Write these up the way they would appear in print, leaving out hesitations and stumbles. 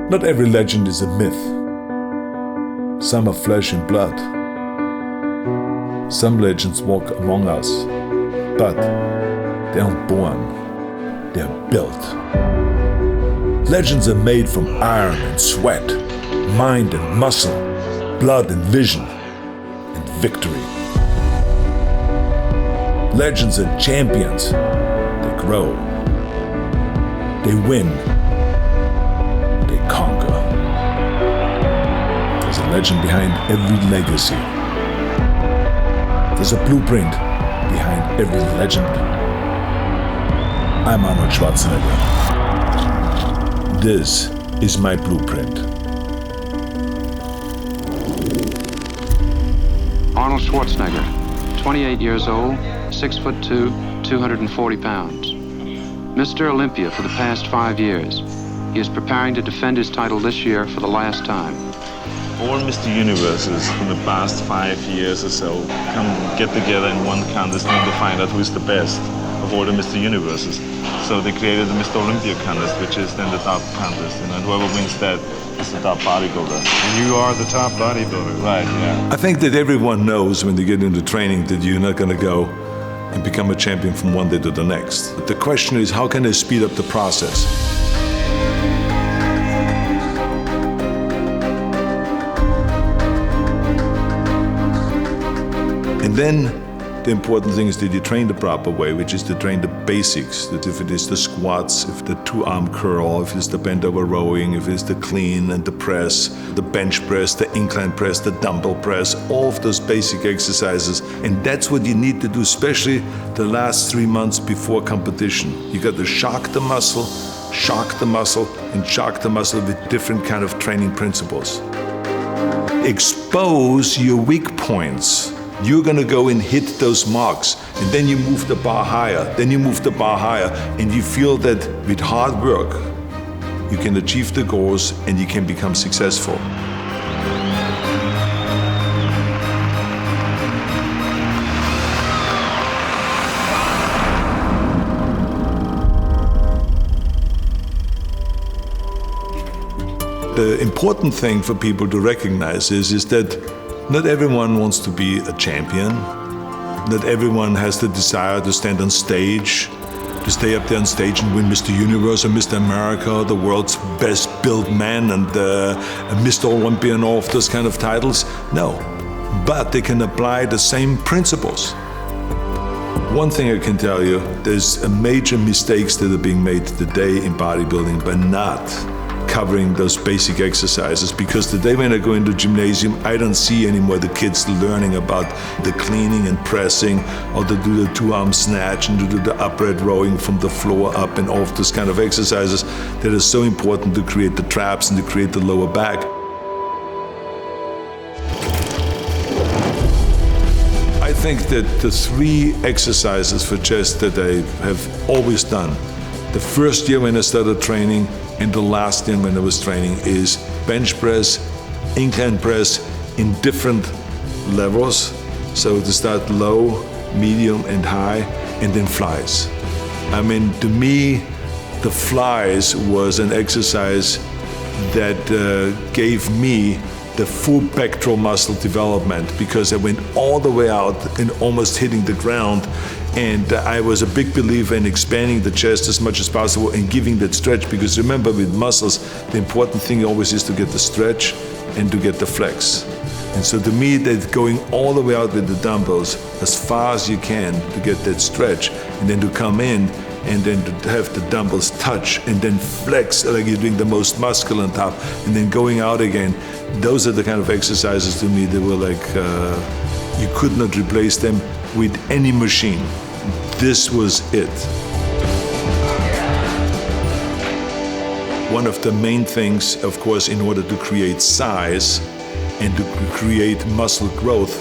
Not every legend is a myth. Some are flesh and blood. Some legends walk among us, but they aren't born, they are built. Legends are made from iron and sweat, mind and muscle, blood and vision, and victory. Legends are champions. They grow. They win. They conquer. There's a legend behind every legacy. There's a blueprint behind every legend. I'm Arnold Schwarzenegger. This is my blueprint. Arnold Schwarzenegger, 28 years old, 6'2", 240 pounds. Mr. Olympia for the past 5 years. He is preparing to defend his title this year for the last time. All Mr. Universes in the past 5 years or so come get together in one contest and to find out who is the best of all the Mr. Universes. So they created the Mr. Olympia contest, which is then the top contest. And whoever wins that is the top bodybuilder. And you are the top bodybuilder. Right, yeah. I think that everyone knows when they get into training that you're not going to go and become a champion from one day to the next. The question is, how can they speed up the process? And then the important thing is that you train the proper way, which is to train the basics. That if it is the squats, if the two-arm curl, if it's the bent over rowing, if it's the clean and the press, the bench press, the incline press, the dumbbell press, all of those basic exercises. And that's what you need to do, especially the last 3 months before competition. You got to shock the muscle, and shock the muscle with different kind of training principles. Expose your weak points. You're gonna go and hit those marks, and then you move the bar higher, and you feel that with hard work, you can achieve the goals and you can become successful. The important thing for people to recognize is that not everyone wants to be a champion. Not everyone has the desire to stand on stage, to stay up there on stage and win Mr. Universe or Mr. America, the world's best built man and Mr. Olympia and all of those kind of titles. No, but they can apply the same principles. One thing I can tell you, there's major mistakes that are being made today in bodybuilding by not covering those basic exercises, because the day when I go into gymnasium, I don't see anymore the kids learning about the cleaning and pressing, or to do the two-arm snatch and to do the upright rowing from the floor up and all of those kind of exercises that are so important to create the traps and to create the lower back. I think that the 3 exercises for chest that I have always done, the first year when I started training and the last year when I was training, is bench press, incline press in different levels. So to start low, medium and high, and then flies. I mean, to me, the flies was an exercise that gave me the full pectoral muscle development, because I went all the way out and almost hitting the ground. And I was a big believer in expanding the chest as much as possible and giving that stretch, because remember, with muscles, the important thing always is to get the stretch and to get the flex. And so to me, that going all the way out with the dumbbells as far as you can to get that stretch, and then to come in and then to have the dumbbells touch and then flex like you're doing the most muscle on top, and then going out again. Those are the kind of exercises to me that were like, you could not replace them with any machine. This was it. One of the main things, of course, in order to create size and to create muscle growth,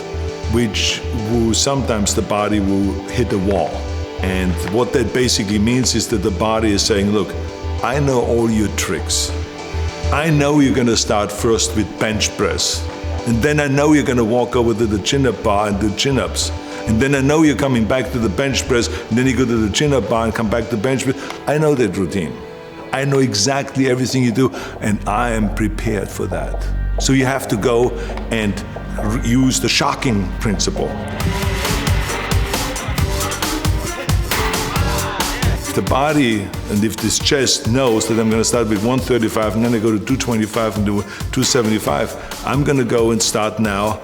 which will sometimes the body will hit a wall. And what that basically means is that the body is saying, look, I know all your tricks. I know you're gonna start first with bench press. And then I know you're gonna walk over to the chin-up bar and do chin-ups. And then I know you're coming back to the bench press, and then you go to the chin-up bar and come back to bench press. I know that routine. I know exactly everything you do, and I am prepared for that. So you have to go and use the shocking principle. If the body and if this chest knows that I'm going to start with 135 and then I go to 225 and do 275, I'm going to go and start now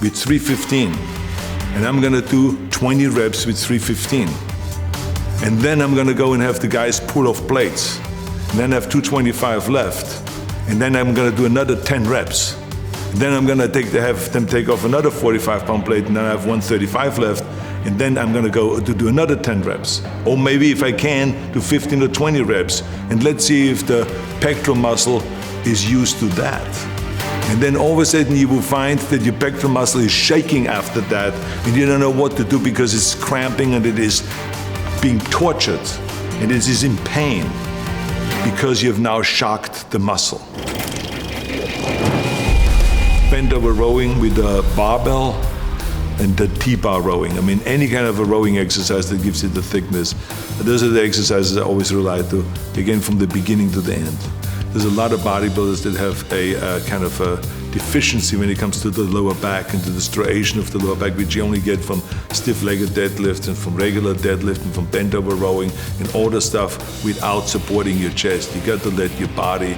with 315. And I'm going to do 20 reps with 315. And then I'm going to go and have the guys pull off plates. And then I have 225 left. And then I'm going to do another 10 reps. And then I'm going to have them take off another 45-pound plate, and then I have 135 left. And then I'm going to go to do another 10 reps. Or maybe if I can, do 15 or 20 reps. And let's see if the pectoral muscle is used to that. And then all of a sudden you will find that your pectoral muscle is shaking after that, and you don't know what to do because it's cramping and it is being tortured, and it is in pain because you have now shocked the muscle. Bent over rowing with a barbell and the T-bar rowing. I mean, any kind of a rowing exercise that gives you the thickness. Those are the exercises I always rely to, again, from the beginning to the end. There's a lot of bodybuilders that have a kind of a deficiency when it comes to the lower back and to the striation of the lower back, which you only get from stiff-legged deadlift and from regular deadlift and from bent over rowing and all the stuff without supporting your chest. You got to let your body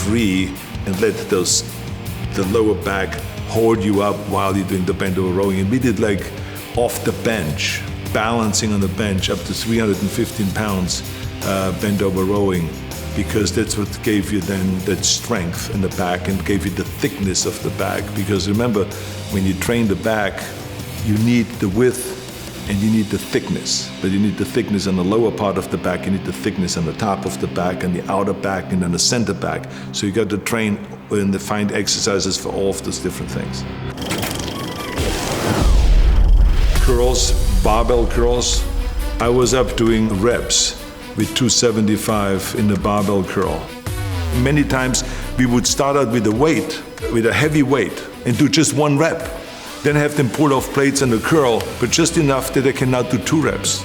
free and let the lower back hold you up while you're doing the bent over rowing. And we did like off the bench, balancing on the bench up to 315 pounds bent over rowing, because that's what gave you then that strength in the back and gave you the thickness of the back. Because remember, when you train the back, you need the width and you need the thickness. But you need the thickness on the lower part of the back, you need the thickness on the top of the back and the outer back and then the center back. So you got to train and find exercises for all of those different things. Curls, barbell curls. I was up doing reps with 275 in the barbell curl. Many times we would start out with a heavy weight, and do just one rep. Then have them pull off plates on the curl, but just enough that they can now do 2 reps.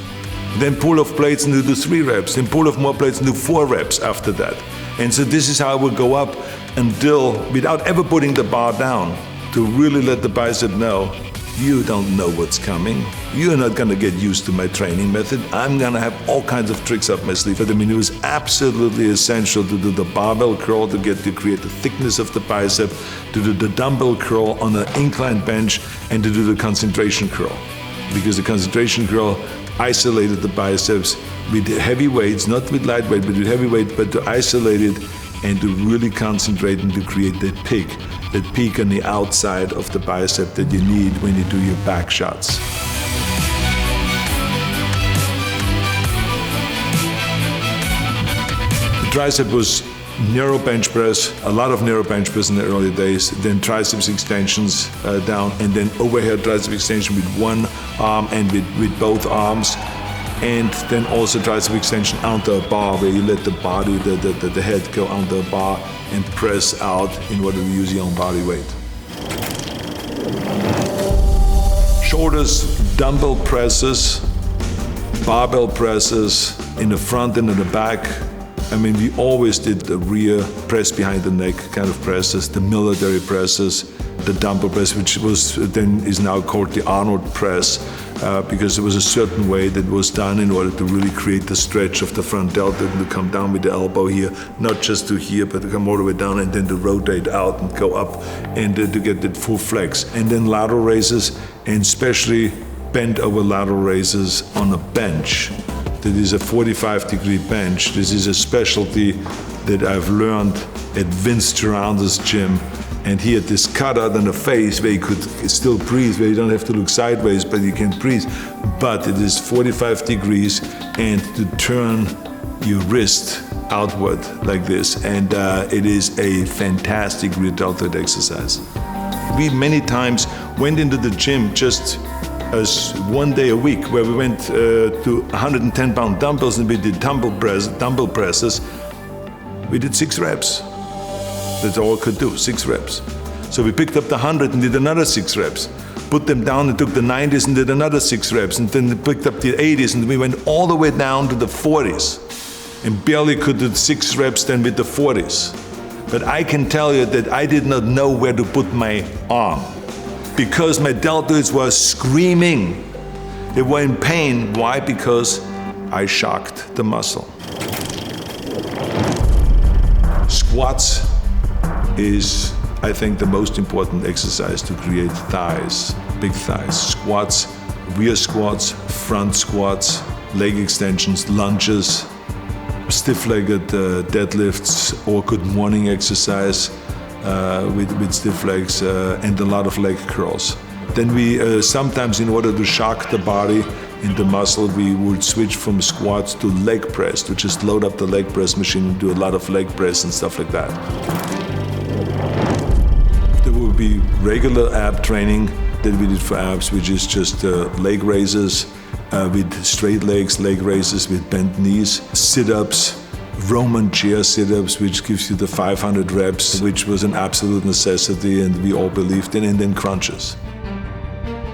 Then pull off plates and do 3 reps, then pull off more plates and do 4 reps after that. And so this is how I would go up until, without ever putting the bar down, to really let the bicep know, you don't know what's coming. You're not going to get used to my training method. I'm going to have all kinds of tricks up my sleeve. But I mean, it was absolutely essential to do the barbell curl to create the thickness of the bicep, to do the dumbbell curl on an inclined bench, and to do the concentration curl. Because the concentration curl isolated the biceps with heavy weights, not with light weight, but with heavy weight, but to isolate it and to really concentrate and to create that peak on the outside of the bicep that you need when you do your back shots. The tricep was narrow bench press, a lot of narrow bench press in the early days, then triceps extensions down, and then overhead tricep extension with one arm and with both arms. And then also tricep extension onto a bar, where you let the body, the head go onto a bar and press out in order to use your own body weight. Shoulders, dumbbell presses, barbell presses in the front and in the back. I mean, we always did the rear press behind the neck kind of presses, the military presses, the dumbbell press, which is now called the Arnold press, because it was a certain way that was done in order to really create the stretch of the front delta and to come down with the elbow here, not just to here, but to come all the way down and then to rotate out and go up and to get that full flex. And then lateral raises, and especially bent over lateral raises on a bench. That is a 45-degree bench. This is a specialty that I've learned at Vince Gironda's gym. And he had this cutout on the face where you could still breathe, where you don't have to look sideways, but you can breathe. But it is 45 degrees, and to turn your wrist outward like this. And it is a fantastic rear deltoid exercise. We many times went into the gym just as one day a week, where we went to 110-pound dumbbells and we did dumbbell presses. We did 6 reps. That's all I could do, 6 reps. So we picked up the 100 and did another 6 reps. Put them down and took the 90s and did another 6 reps. And then we picked up the 80s and we went all the way down to the 40s. and barely could do 6 reps then with the 40s. But I can tell you that I did not know where to put my arm because my deltoids were screaming. They were in pain. Why? Because I shocked the muscle. Squats is, I think, the most important exercise to create thighs, big thighs. Squats, rear squats, front squats, leg extensions, lunges, stiff-legged deadlifts, or good morning exercise with stiff legs, and a lot of leg curls. Then we sometimes, in order to shock the body in the muscle, we would switch from squats to leg press, to just load up the leg press machine and do a lot of leg press and stuff like that. There would be regular ab training that we did for abs, which is just leg raises with straight legs, leg raises with bent knees, sit-ups, Roman chair sit-ups, which gives you the 500 reps, which was an absolute necessity and we all believed in, and then crunches.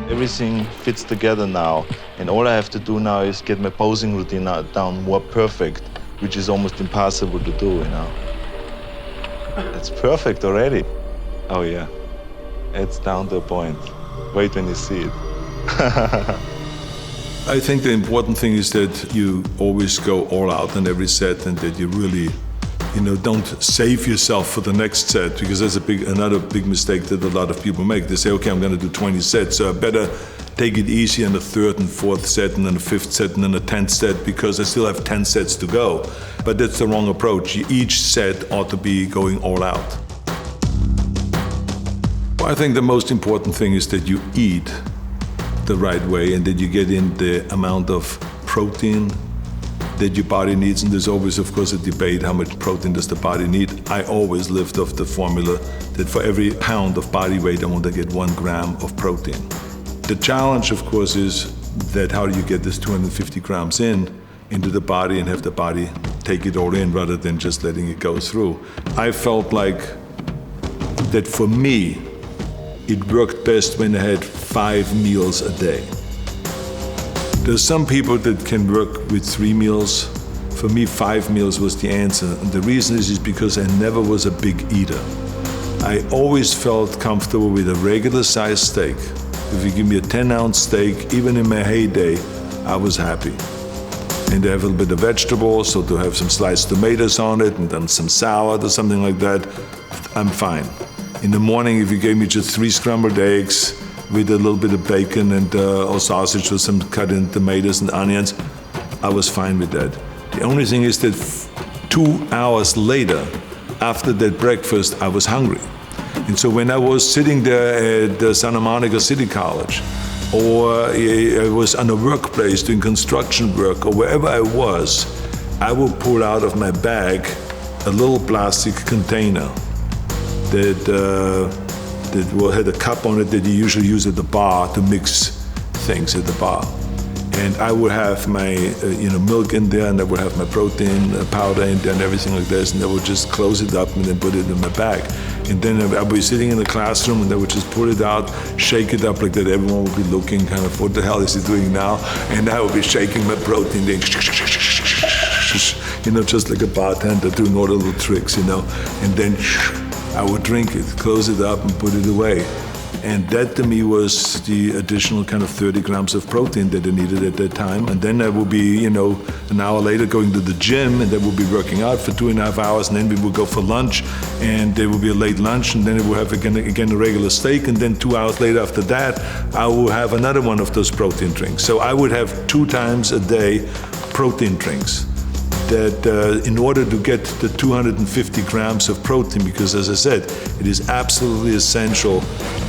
Everything fits together now, and all I have to do now is get my posing routine down more perfect, which is almost impossible to do, you know. It's perfect already. Oh yeah, it's down to a point. Wait when you see it. I think the important thing is that you always go all out in every set, and that you really, don't save yourself for the next set, because that's another big mistake that a lot of people make. They say, okay, I'm going to do 20 sets, so I better take it easy in the 3rd and 4th set, and then the 5th set, and then the 10th set, because I still have 10 sets to go. But that's the wrong approach. Each set ought to be going all out. I think the most important thing is that you eat the right way and that you get in the amount of protein that your body needs. And there's always, of course, a debate, how much protein does the body need? I always lived off the formula that for every pound of body weight, I want to get 1 gram of protein. The challenge, of course, is that how do you get this 250 grams into the body and have the body take it all in rather than just letting it go through. I felt like that for me, it worked best when I had 5 meals a day. There's some people that can work with 3 meals. For me, 5 meals was the answer. And the reason is because I never was a big eater. I always felt comfortable with a regular sized steak. If you give me a 10-ounce steak, even in my heyday, I was happy. And to have a little bit of vegetables, so to have some sliced tomatoes on it, and then some salad or something like that, I'm fine. In the morning, if you gave me just 3 scrambled eggs with a little bit of bacon and or sausage or some cut in tomatoes and onions, I was fine with that. The only thing is that 2 hours later, after that breakfast, I was hungry. And so when I was sitting there at Santa Monica City College, or I was on a workplace doing construction work, or wherever I was, I would pull out of my bag a little plastic container that had a cup on it that you usually use at the bar to mix things at the bar. And I would have my milk in there, and I would have my protein powder in there and everything like this, and I would just close it up and then put it in my bag. And then I would be sitting in the classroom, and I would just pull it out, shake it up like that. Everyone would be looking kind of, what the hell is he doing now? And I would be shaking my protein, then just like a bartender doing all the little tricks, and then I would drink it, close it up, and put it away. And that to me was the additional kind of 30 grams of protein that I needed at that time. And then I would be, an hour later going to the gym, and then we'll be working out for 2.5 hours, and then we would go for lunch, and there would be a late lunch, and then we would have again a regular steak, and then 2 hours later after that, I would have another one of those protein drinks. So I would have 2 times a day protein drinks. That in order to get the 250 grams of protein, because as I said, it is absolutely essential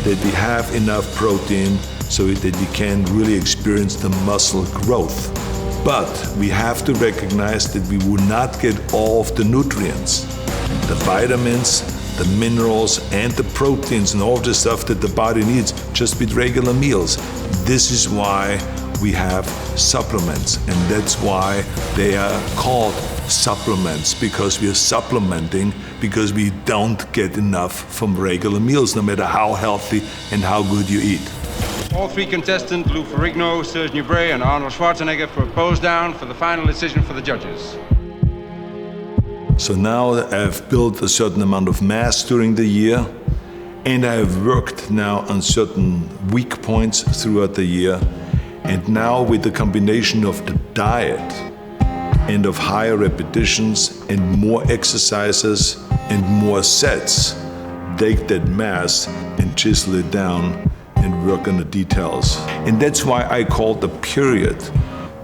that we have enough protein so that you can really experience the muscle growth. But we have to recognize that we will not get all of the nutrients, the vitamins, the minerals, and the proteins, and all of the stuff that the body needs just with regular meals. This is why we have supplements, and that's why they are called supplements, because we are supplementing because we don't get enough from regular meals, no matter how healthy and how good you eat. All 3 contestants, Lou Ferrigno, Serge Nubret, and Arnold Schwarzenegger, for a pose down for the final decision for the judges. So now I've built a certain amount of mass during the year, and I have worked now on certain weak points throughout the year. And now with the combination of the diet and of higher repetitions and more exercises and more sets, take that mass and chisel it down and work on the details. And that's why I call the period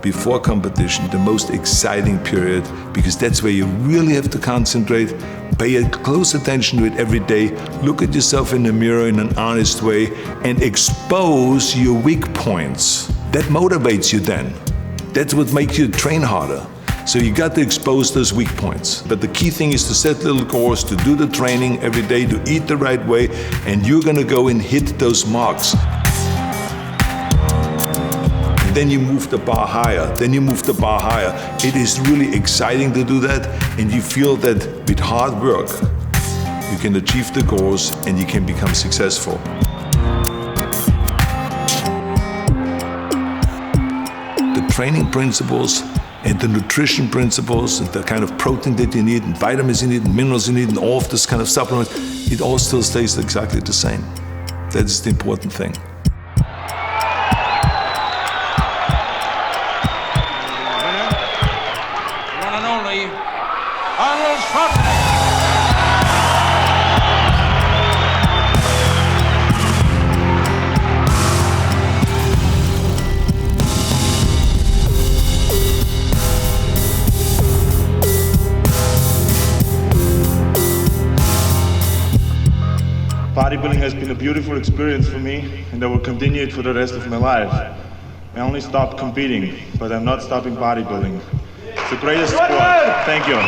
before competition the most exciting period, because that's where you really have to concentrate, pay a close attention to it every day, look at yourself in the mirror in an honest way, and expose your weak points. That motivates you then. That's what makes you train harder. So you got to expose those weak points. But the key thing is to set little goals, to do the training every day, to eat the right way, and you're gonna go and hit those marks. And then you move the bar higher, then you move the bar higher. It is really exciting to do that, and you feel that with hard work, you can achieve the goals and you can become successful. The training principles and the nutrition principles and the kind of protein that you need and vitamins you need and minerals you need and all of this kind of supplements, it all still stays exactly the same. That's the important thing. Winner, one and only, Arnold Schwarzenegger. Bodybuilding has been a beautiful experience for me, and I will continue it for the rest of my life. I only stopped competing, but I'm not stopping bodybuilding. It's the greatest sport. Thank you.